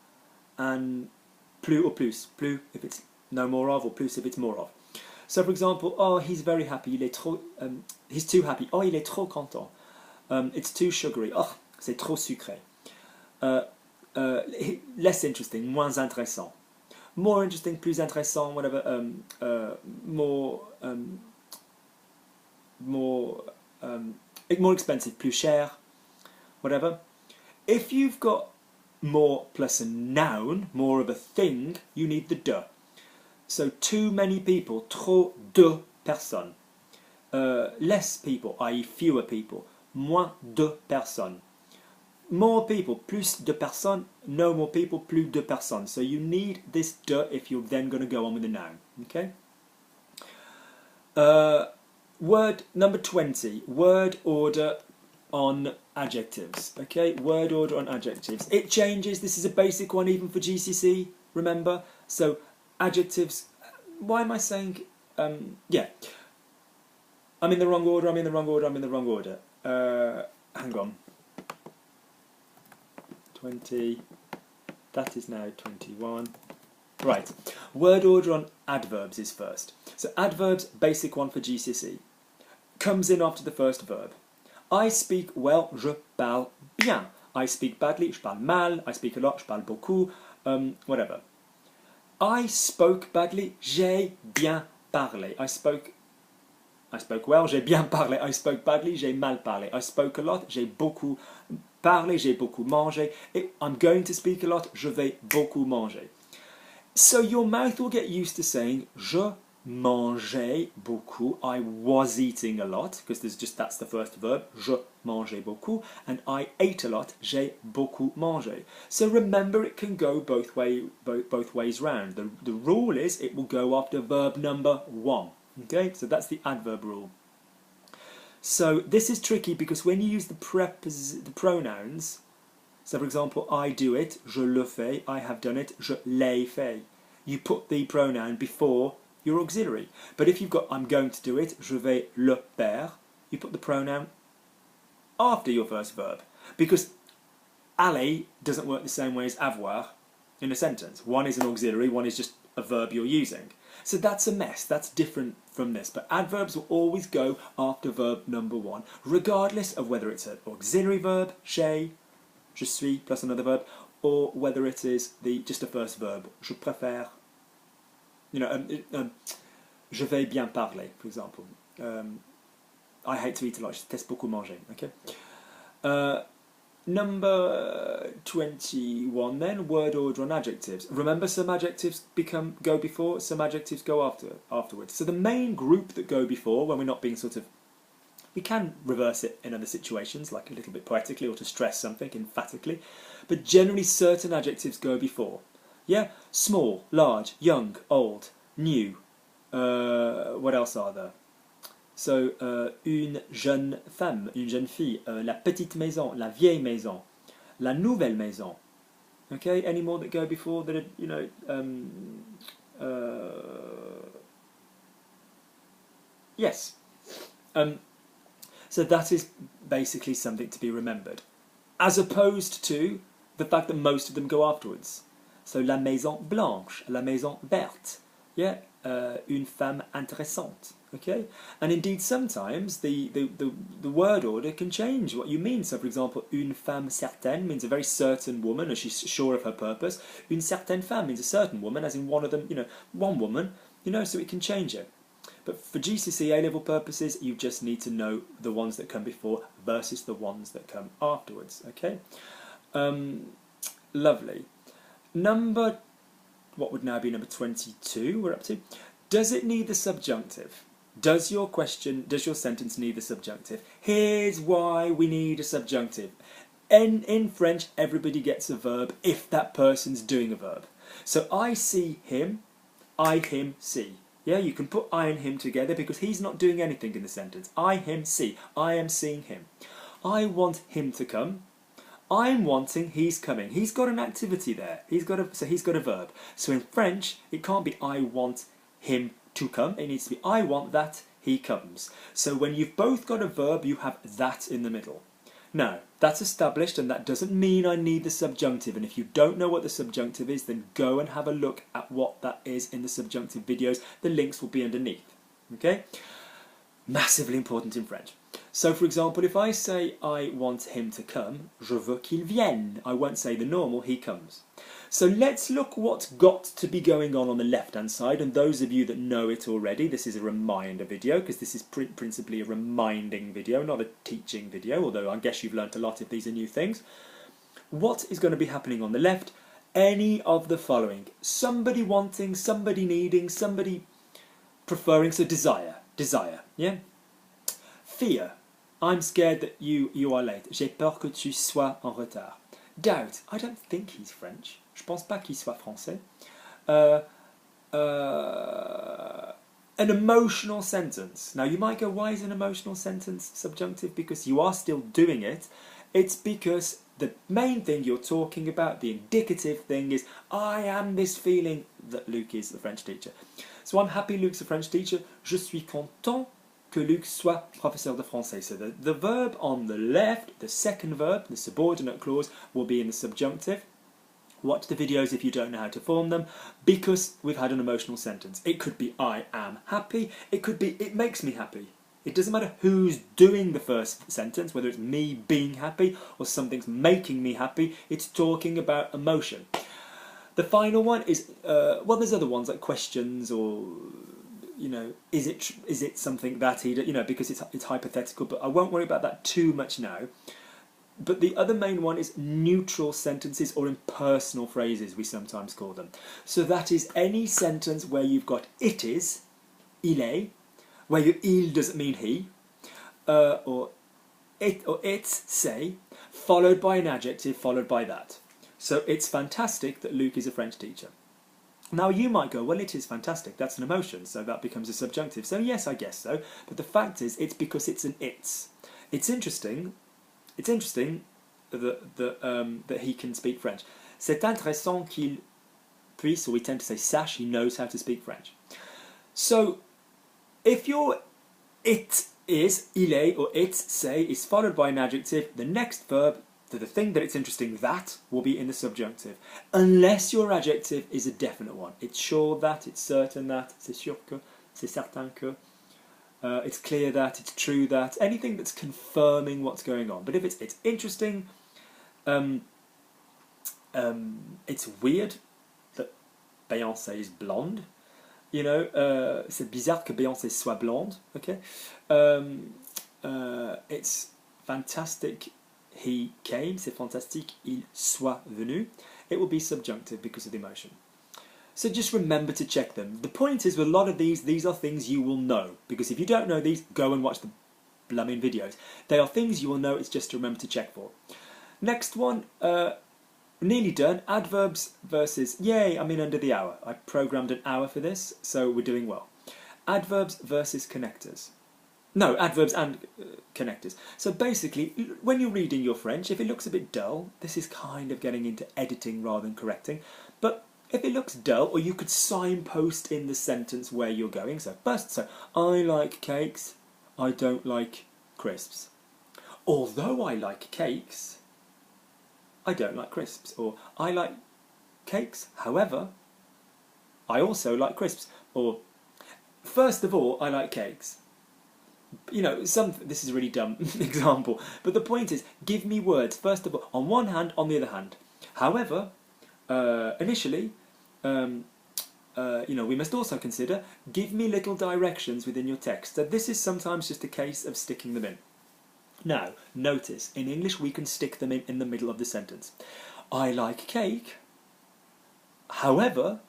and plus or plus. Plus if it's no more of, or plus if it's more of. So for example, oh, he's very happy, il est trop, he's too happy, oh, il est trop content. It's too sugary, oh, c'est trop sucré. Less interesting, moins intéressant. More interesting, plus intéressant, whatever, more expensive, plus cher, whatever. If you've got more plus a noun, more of a thing, you need the de. So too many people, trop de personnes. Less people, i.e. fewer people, moins de personnes. More people, plus de personnes, no more people, plus de personnes. So you need this de if you're then going to go on with the noun. Okay. Word number 20, word order on adjectives. Okay, word order on adjectives. It changes. This is a basic one even for GCSE, remember? So adjectives, why am I saying, yeah, I'm in the wrong order, I'm in the wrong order, I'm in the wrong order. Hang on. 20, that is now 21. Right, word order on adverbs is first. So adverbs, basic one for GCSE, comes in after the first verb. I speak well, je parle bien. I speak badly, je parle mal. I speak a lot, je parle beaucoup. Whatever. I spoke badly, j'ai bien parlé. I spoke well, j'ai bien parlé. I spoke badly, j'ai mal parlé. I spoke a lot, j'ai beaucoup parlé, j'ai beaucoup mangé. I'm going to speak a lot, je vais beaucoup manger. So your mouth will get used to saying je mangeais beaucoup. I was eating a lot, because that's the first verb. Je mangeais beaucoup, and I ate a lot. J'ai beaucoup mangé. So remember, it can go both ways round. The rule is it will go after verb number 1. Okay, so that's the adverb rule. So this is tricky because when you use the pronouns, so for example, I do it, je le fais, I have done it, je l'ai fait. You put the pronoun before your auxiliary. But if you've got I'm going to do it, je vais le faire, you put the pronoun after your first verb. Because aller doesn't work the same way as avoir in a sentence. One is an auxiliary, one is just a verb you're using. So that's a mess, that's different from this. But adverbs will always go after verb number 1, regardless of whether it's an auxiliary verb, j'ai, je suis, plus another verb, or whether it is just a first verb, je préfère, you know, je vais bien parler, for example. I hate to eat a lot, je déteste beaucoup manger, okay? Number 21 then, word order on adjectives. Remember, some adjectives go before, some adjectives go afterwards. So the main group that go before, when we're not being we can reverse it in other situations, like a little bit poetically or to stress something emphatically, but generally certain adjectives go before. Yeah, small, large, young, old, new. What else are there? So, une jeune femme, une jeune fille, la petite maison, la vieille maison, la nouvelle maison. Okay, any more that go before that are, you know, yes. So that is basically something to be remembered, as opposed to the fact that most of them go afterwards. So, la maison blanche, la maison verte, yeah, une femme intéressante. Okay, and indeed sometimes the word order can change what you mean. So for example, une femme certaine means a very certain woman, as she's sure of her purpose. Une certaine femme means a certain woman, as in one of them, you know, one woman, you know, so it can change it. But for GCSE A-level purposes, you just need to know the ones that come before versus the ones that come afterwards. Okay, lovely. What would now be number 22 we're up to. Does it need the subjunctive? Does your sentence need a subjunctive? Here's why we need a subjunctive. In French, everybody gets a verb if that person's doing a verb. So I see him, I him see. Yeah, you can put I and him together because he's not doing anything in the sentence. I him see. I am seeing him. I want him to come. I'm wanting he's coming. He's got an activity there. He's got a verb. So in French, it can't be I want him to come. It needs to be I want that he comes. So when you've both got a verb, you have that in the middle. Now, that's established, and that doesn't mean I need the subjunctive. And if you don't know what the subjunctive is, then go and have a look at what that is in the subjunctive videos. The links will be underneath. Okay? Massively important in French. So, for example, if I say I want him to come, je veux qu'il vienne. I won't say the normal, he comes. So let's look what's got to be going on the left-hand side. And those of you that know it already, this is a reminder video, because this is principally a reminding video, not a teaching video, although I guess you've learnt a lot if these are new things. What is going to be happening on the left? Any of the following. Somebody wanting, somebody needing, somebody preferring, so desire, yeah? Fear. I'm scared that you are late. J'ai peur que tu sois en retard. Doubt. I don't think he's French. Je pense pas qu'il soit français. An emotional sentence. Now you might go, why is an emotional sentence subjunctive? Because you are still doing it. It's because the main thing you're talking about, the indicative thing, is I am this feeling that Luc is the French teacher. So I'm happy Luc's a French teacher. Je suis content que Luc soit professeur de français. So the verb on the left, the second verb, the subordinate clause, will be in the subjunctive. Watch the videos if you don't know how to form them, because we've had an emotional sentence. It could be I am happy, it could be it makes me happy. It doesn't matter who's doing the first sentence, whether it's me being happy or something's making me happy, it's talking about emotion. The final one is, well, there's other ones like questions or, you know, is it something that he, you know, because it's hypothetical, but I won't worry about that too much now. But the other main one is neutral sentences, or impersonal phrases, we sometimes call them. So that is any sentence where you've got it is, il est, where your il doesn't mean he, or it's, say, followed by an adjective, followed by that. So it's fantastic that Luc is a French teacher. Now you might go, well, it is fantastic, that's an emotion, so that becomes a subjunctive. So yes, I guess so, but the fact is, it's because it's an it's. It's interesting that he can speak French. C'est intéressant qu'il puisse, or we tend to say sache, he knows how to speak French. So if your it is, il est, or it's, say, is followed by an adjective, the next verb, to the thing that it's interesting, that will be in the subjunctive, unless your adjective is a definite one. It's sure that, it's certain that, c'est sûr que, c'est certain que, it's clear that, it's true that, anything that's confirming what's going on. But if it's interesting, it's weird that Beyoncé is blonde. You know, c'est bizarre que Beyoncé soit blonde. Okay, it's fantastic he came. C'est fantastique il soit venu. It will be subjunctive because of the emotion. So just remember to check them. The point is, with a lot of these are things you will know. Because if you don't know these, go and watch the blooming videos. They are things you will know, it's just to remember to check for. Next one, nearly done. Adverbs versus, yay, I'm in under the hour. I programmed an hour for this, so we're doing well. Adverbs versus connectors. No, adverbs and connectors. So basically, when you're reading your French, if it looks a bit dull, this is kind of getting into editing rather than correcting, but if it looks dull, or you could signpost in the sentence where you're going. So first, so I like cakes, I don't like crisps. Although I like cakes, I don't like crisps. Or I like cakes, however, I also like crisps. Or first of all, I like cakes. You know, this is a really dumb example, but the point is, give me words, first of all, on one hand, on the other hand. However, initially, you know, we must also consider, give me little directions within your text. So this is sometimes just a case of sticking them in. Now, notice, in English we can stick them in the middle of the sentence. I like cake, however,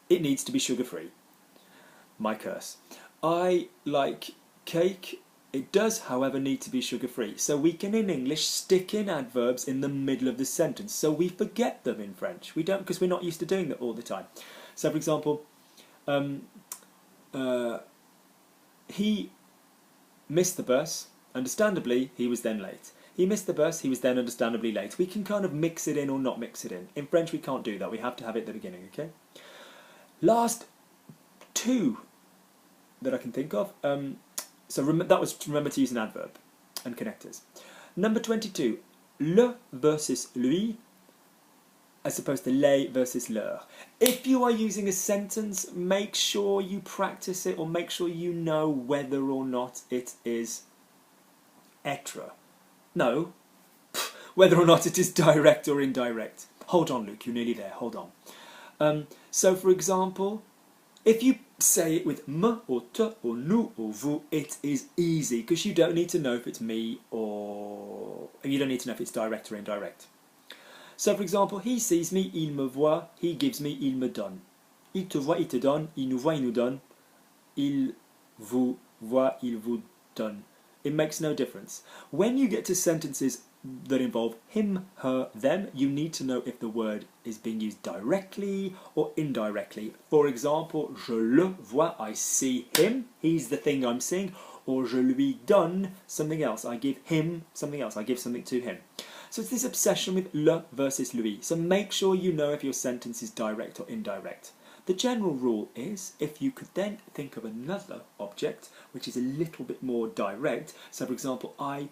it needs to be sugar-free. My curse. I like cake. It does, however, need to be sugar-free. So we can, in English, stick in adverbs in the middle of the sentence. So we forget them in French. We don't, because we're not used to doing that all the time. So, for example, he missed the bus. Understandably, he was then late. He missed the bus. He was then understandably late. We can kind of mix it in or not mix it in. In French, we can't do that. We have to have it at the beginning, okay? Last two that I can think of. That was remember to use an adverb and connectors. Number 22, le versus lui, as opposed to les versus leur. If you are using a sentence, make sure you practice it, or make sure you know whether or not it is être. No, whether or not it is direct or indirect. Hold on, Luke, you're nearly there, hold on. So, for example, if you say it with me or te or nous or vous, it is easy because you don't need to know if it's me or you don't need to know if it's direct or indirect. So, for example, he sees me, il me voit, he gives me, il me donne. Il te voit, il te donne, il nous voit, il nous donne, il vous voit, il vous donne. It makes no difference. When you get to sentences that involve him, her, them, you need to know if the word is being used directly or indirectly. For example, je le vois, I see him, he's the thing I'm seeing, or je lui donne something else, I give him something else, I give something to him. So it's this obsession with le versus lui. So make sure you know if your sentence is direct or indirect. The general rule is, if you could then think of another object which is a little bit more direct, so for example, I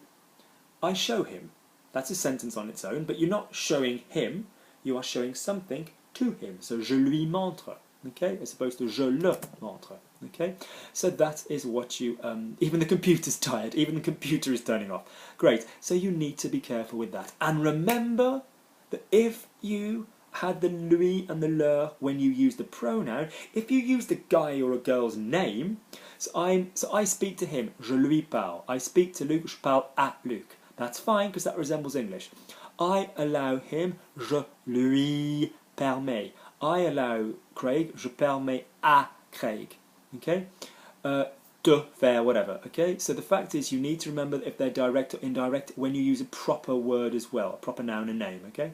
show him. That's a sentence on its own, but you're not showing him, you are showing something to him. So je lui montre, okay, as opposed to je le montre, okay. So that is what you, even the computer's tired, even the computer is turning off. Great, so you need to be careful with that. And remember that if you had the lui and the leur when you use the pronoun, if you use the guy or a girl's name, so I speak to him, je lui parle. I speak to Luke, je parle à Luc. That's fine because that resembles English. I allow him, je lui permets. I allow Craig, je permets à Craig. Okay? De faire, whatever. Okay? So the fact is you need to remember if they're direct or indirect when you use a proper word as well, a proper noun and name. Okay?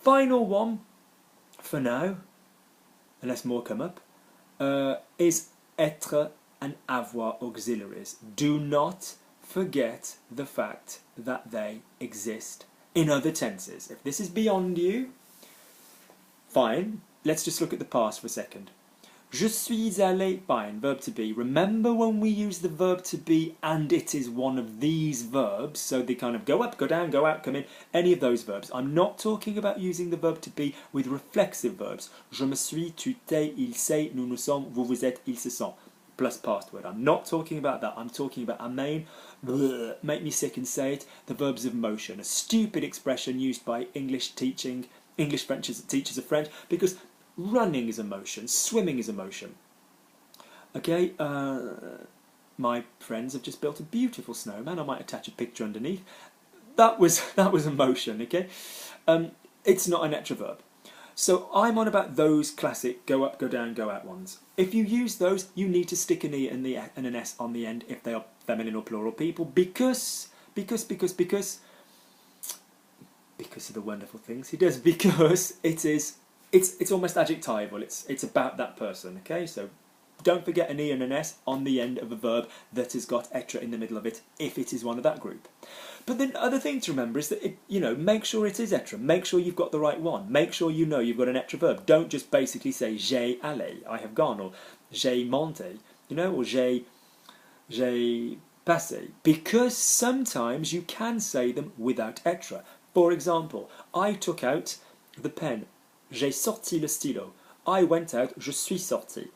Final one, for now, unless more come up, is être and avoir auxiliaries. Do not forget the fact that they exist in other tenses. If this is beyond you, fine, let's just look at the past for a second. Je suis allé, fine, verb to be. Remember when we use the verb to be and it is one of these verbs, so they kind of go up, go down, go out, come in, any of those verbs. I'm not talking about using the verb to be with reflexive verbs. Je me suis, tu t'es, il s'est, nous nous sommes, vous vous êtes, ils se sont. Plus past word. I'm not talking about that. I'm talking about amain, make me sick and say it, the verbs of motion. A stupid expression used by English French teachers of French, because running is a motion, swimming is a motion. Okay, my friends have just built a beautiful snowman. I might attach a picture underneath. That was a motion, okay? It's not an être verb. So I'm on about those classic go up, go down, go out ones. If you use those, you need to stick an E and an S on the end if they are feminine or plural people, because of the wonderful things he does, because it's almost adjectival, it's about that person, okay? So don't forget an E and an S on the end of a verb that has got être in the middle of it if it is one of that group. But the other thing to remember is that, make sure it is être, make sure you've got the right one, make sure you know you've got an être verb. Don't just basically say j'ai allé, I have gone, or j'ai monté, or j'ai passé, because sometimes you can say them without être. For example, I took out the pen. J'ai sorti le stylo. I went out, je suis sorti.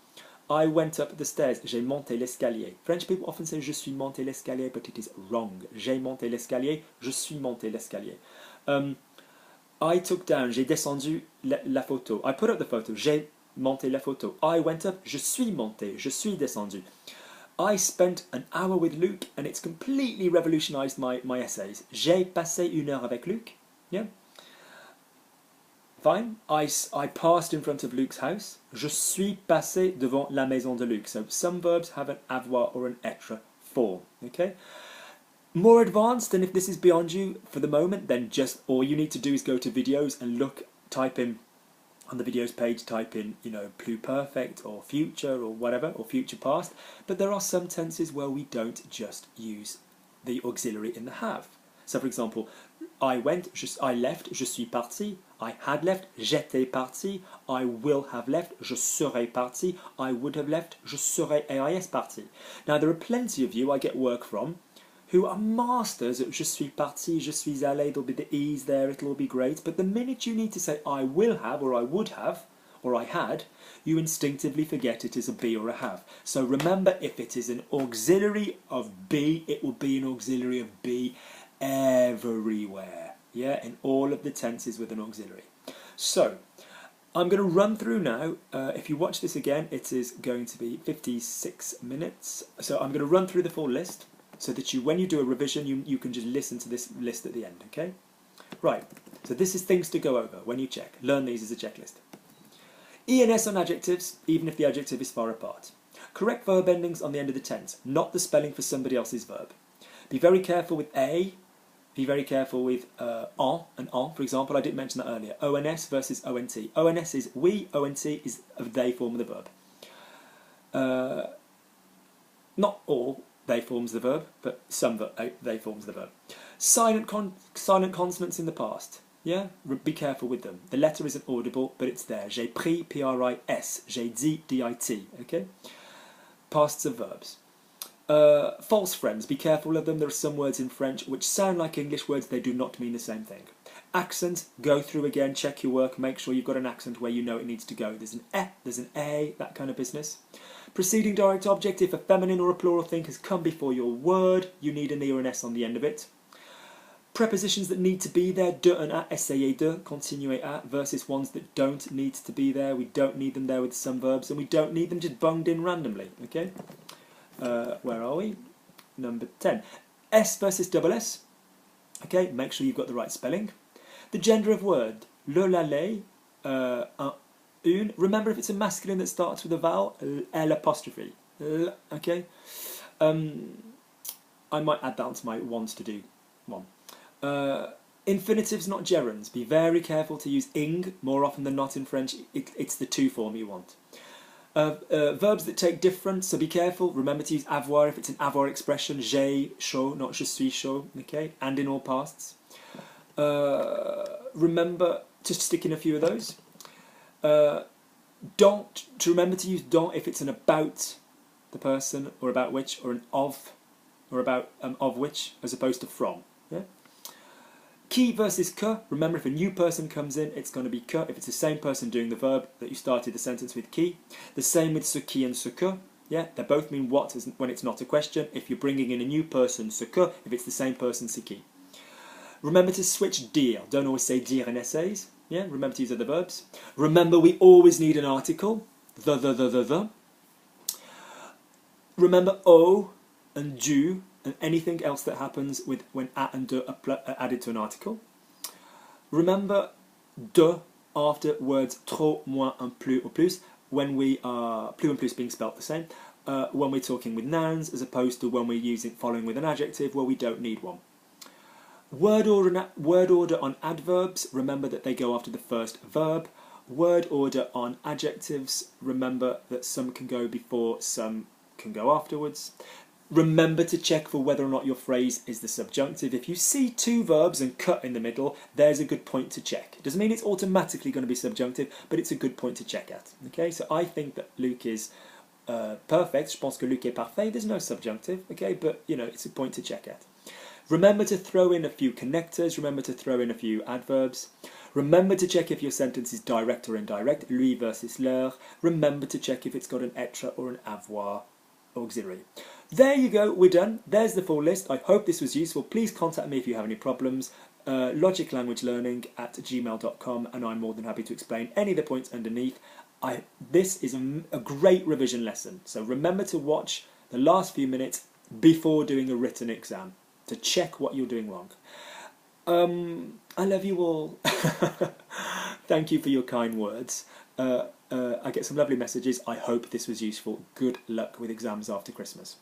I went up the stairs, j'ai monté l'escalier. French people often say je suis monté l'escalier, but it is wrong. J'ai monté l'escalier, je suis monté l'escalier. I took down, j'ai descendu la photo. I put up the photo, j'ai monté la photo. I went up, je suis monté, je suis descendu. I spent an hour with Luke, and it's completely revolutionised my essays. J'ai passé une heure avec Luke. Yeah. Fine. I passed in front of Luke's house. Je suis passé devant la maison de Luc. So some verbs have an avoir or an être form. Okay. More advanced, and if this is beyond you for the moment, then just all you need to do is go to videos and look, type in on the videos page, type in, you know, pluperfect or future or whatever, or future past. But there are some tenses where we don't just use the auxiliary in the have. So for example, I left, je suis parti. I had left, j'étais parti. I will have left, je serai parti. I would have left, je serai AIS parti. Now there are plenty of you I get work from who are masters at je suis parti, je suis allé, there'll be the e's there, it'll all be great. But the minute you need to say I will have, or I would have, or I had, you instinctively forget it is a be or a have. So remember, if it is an auxiliary of be, it will be an auxiliary of be everywhere. Yeah, in all of the tenses with an auxiliary. So, I'm going to run through now. If you watch this again, it is going to be 56 minutes. So I'm going to run through the full list, so that when you do a revision, you can just listen to this list at the end, okay? Right, so this is things to go over when you check. Learn these as a checklist. ENS on adjectives, even if the adjective is far apart. Correct verb endings on the end of the tense, not the spelling for somebody else's verb. Be very careful with a, be very careful with en and en, for example. I didn't mention that earlier. ONS versus ONT. ONS is we, ONT is a they form of the verb. Not all they forms the verb, but some they forms the verb. Silent consonants in the past. Yeah, be careful with them. The letter isn't audible, but it's there. J'ai pris, P-R-I-S. J'ai dit, D-I-T. Okay. Pasts of verbs. False friends. Be careful of them. There are some words in French which sound like English words. They do not mean the same thing. Accent. Go through again. Check your work. Make sure you've got an accent where you know it needs to go. There's an e, there's an a, that kind of business. Preceding direct object. If a feminine or a plural thing has come before your word, you need an e or an s on the end of it. Prepositions that need to be there, de and a, essayez de, continuez à, versus ones that don't need to be there. We don't need them there with some verbs, and we don't need them just bunged in randomly, okay? Where are we? Number 10. S versus double S. Okay, make sure you've got the right spelling. The gender of word, le, la, les, un, une. Remember, if it's a masculine that starts with a vowel, L apostrophe. L, okay? I might add that onto my ones to do one. Infinitives, not gerunds. Be very careful to use ing more often than not in French. It's the to form you want. Verbs that take different, so be careful. Remember to use avoir if it's an avoir expression. J'ai chaud, not je suis chaud. Okay, and in all pasts. Remember to stick in a few of those. Remember to use don't if it's an about the person, or about which, or an of, or about of which, as opposed to from. Yeah. Qui versus que. Remember, if a new person comes in, it's going to be que if it's the same person doing the verb that you started the sentence with qui. The same with ce qui and ce que. Yeah, they both mean what when it's not a question. If you're bringing in a new person, ce que. If it's the same person, ce qui. Remember to switch dire. Don't always say dire in essays. Yeah, remember to use other verbs. Remember, we always need an article. The. Remember o and du and anything else that happens with when a and de are added to an article. Remember de after words trop, moins, and plus or plus when we are plus and plus being spelt the same. When we're talking with nouns, as opposed to when we're following with an adjective where we don't need one. Word order on adverbs. Remember that they go after the first verb. Word order on adjectives. Remember that some can go before, some can go afterwards. Remember to check for whether or not your phrase is the subjunctive. If you see two verbs and cut in the middle, there's a good point to check. It doesn't mean it's automatically going to be subjunctive, but it's a good point to check at. Okay, so I think that Luc is perfect. Je pense que Luc est parfait. There's no subjunctive, okay, but you know, it's a point to check at. Remember to throw in a few connectors. Remember to throw in a few adverbs. Remember to check if your sentence is direct or indirect. Lui versus leur. Remember to check if it's got an être or an avoir auxiliary. There you go, we're done. There's the full list. I hope this was useful. Please contact me if you have any problems. logiclanguagelearning@gmail.com, and I'm more than happy to explain any of the points underneath. This is a great revision lesson, so remember to watch the last few minutes before doing a written exam to check what you're doing wrong. I love you all. Thank you for your kind words. I get some lovely messages. I hope this was useful. Good luck with exams after Christmas.